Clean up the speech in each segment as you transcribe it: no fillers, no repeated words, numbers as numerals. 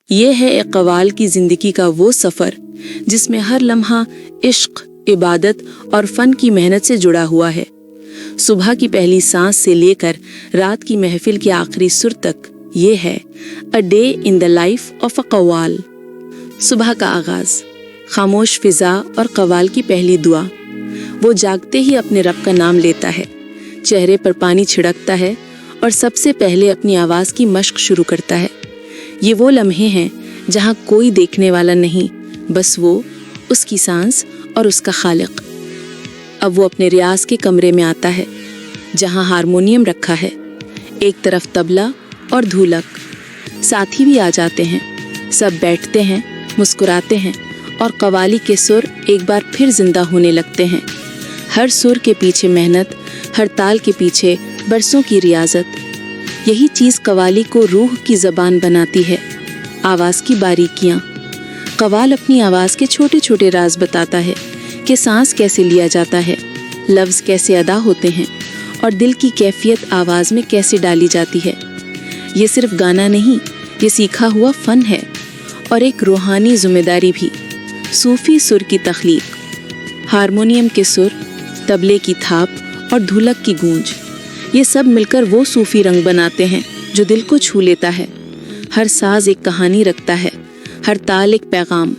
یہ ہے ایک قوال کی زندگی کا وہ سفر جس میں ہر لمحہ عشق، عبادت اور فن کی محنت سے جڑا ہوا ہے۔ صبح کی پہلی سانس سے لے کر رات کی محفل کے آخری سر تک یہ ہے A Day in the Life of a قوال۔ صبح کا آغاز، خاموش فضا اور قوال کی پہلی دعا۔ وہ جاگتے ہی اپنے رب کا نام لیتا ہے، چہرے پر پانی چھڑکتا ہے اور سب سے پہلے اپنی آواز کی مشق شروع کرتا ہے۔ یہ وہ لمحے ہیں جہاں کوئی دیکھنے والا نہیں، بس وہ، اس کی سانس اور اس کا خالق۔ اب وہ اپنے ریاض کے کمرے میں آتا ہے جہاں ہارمونیم رکھا ہے، ایک طرف طبلہ اور دھولک، ساتھی بھی آ جاتے ہیں۔ سب بیٹھتے ہیں، مسکراتے ہیں اور قوالی کے سر ایک بار پھر زندہ ہونے لگتے ہیں۔ ہر سر کے پیچھے محنت، ہر تال کے پیچھے برسوں کی ریاضت۔ یہی چیز قوالی کو روح کی زبان بناتی ہے، آواز کی باریکیاں۔ قوال اپنی آواز کے چھوٹے چھوٹے راز بتاتا ہے کہ سانس کیسے لیا جاتا ہے، لفظ کیسے ادا ہوتے ہیں اور دل کی کیفیت آواز میں کیسے ڈالی جاتی ہے۔ یہ صرف گانا نہیں، یہ سیکھا ہوا فن ہے اور ایک روحانی ذمہ داری بھی۔ صوفی سر کی تخلیق، ہارمونیم کے سر، طبلے کی تھاپ اور دھولک کی گونج، یہ سب مل کر وہ صوفی رنگ بناتے ہیں جو دل کو چھو لیتا ہے۔ ہر ساز ایک کہانی رکھتا ہے، ہر تال ایک پیغام۔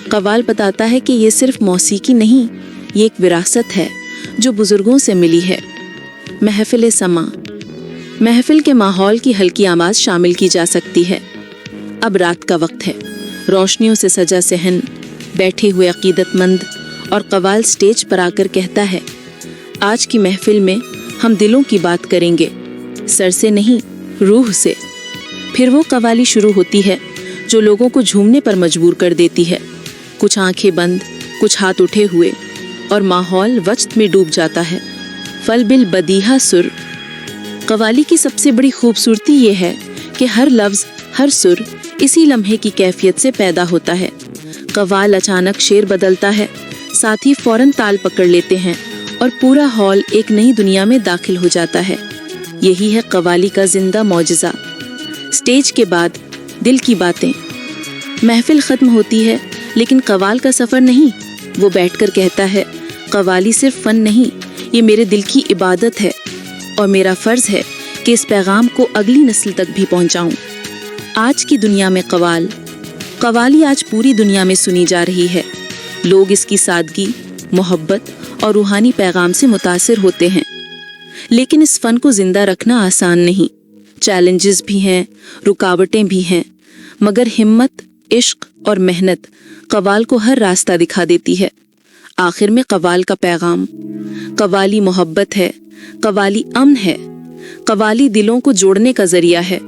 قوال بتاتا ہے کہ یہ صرف موسیقی نہیں، یہ ایک وراثت ہے جو بزرگوں سے ملی ہے۔ محفل سماع، محفل کے ماحول کی ہلکی آواز شامل کی جا سکتی ہے۔ اب رات کا وقت ہے، روشنیوں سے سجا صحن، بیٹھے ہوئے عقیدت مند، اور قوال سٹیج پر آ کر کہتا ہے، آج کی محفل میں ہم دلوں کی بات کریں گے، سر سے نہیں، روح سے۔ پھر وہ قوالی شروع ہوتی ہے جو لوگوں کو جھومنے پر مجبور کر دیتی ہے، کچھ آنکھیں بند، کچھ ہاتھ اٹھے ہوئے، اور ماحول وجد میں ڈوب جاتا ہے۔ فل بالبدیہہ سر، قوالی کی سب سے بڑی خوبصورتی یہ ہے کہ ہر لفظ، ہر سر اسی لمحے کی کیفیت سے پیدا ہوتا ہے۔ قوال اچانک شعر بدلتا ہے، ساتھی فوراً تال پکڑ لیتے ہیں اور پورا ہال ایک نئی دنیا میں داخل ہو جاتا ہے۔ یہی ہے قوالی کا زندہ معجزہ۔ سٹیج کے بعد دل کی باتیں۔ محفل ختم ہوتی ہے لیکن قوال کا سفر نہیں۔ وہ بیٹھ کر کہتا ہے، قوالی صرف فن نہیں، یہ میرے دل کی عبادت ہے اور میرا فرض ہے کہ اس پیغام کو اگلی نسل تک بھی پہنچاؤں۔ آج کی دنیا میں قوالی آج پوری دنیا میں سنی جا رہی ہے۔ لوگ اس کی سادگی، محبت اور روحانی پیغام سے متاثر ہوتے ہیں، لیکن اس فن کو زندہ رکھنا آسان نہیں۔ چیلنجز بھی ہیں، رکاوٹیں بھی ہیں، مگر ہمت، عشق اور محنت قوال کو ہر راستہ دکھا دیتی ہے۔ آخر میں قوال کا پیغام، قوالی محبت ہے، قوالی امن ہے، قوالی دلوں کو جوڑنے کا ذریعہ ہے۔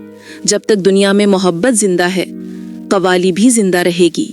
جب تک دنیا میں محبت زندہ ہے، قوالی بھی زندہ رہے گی۔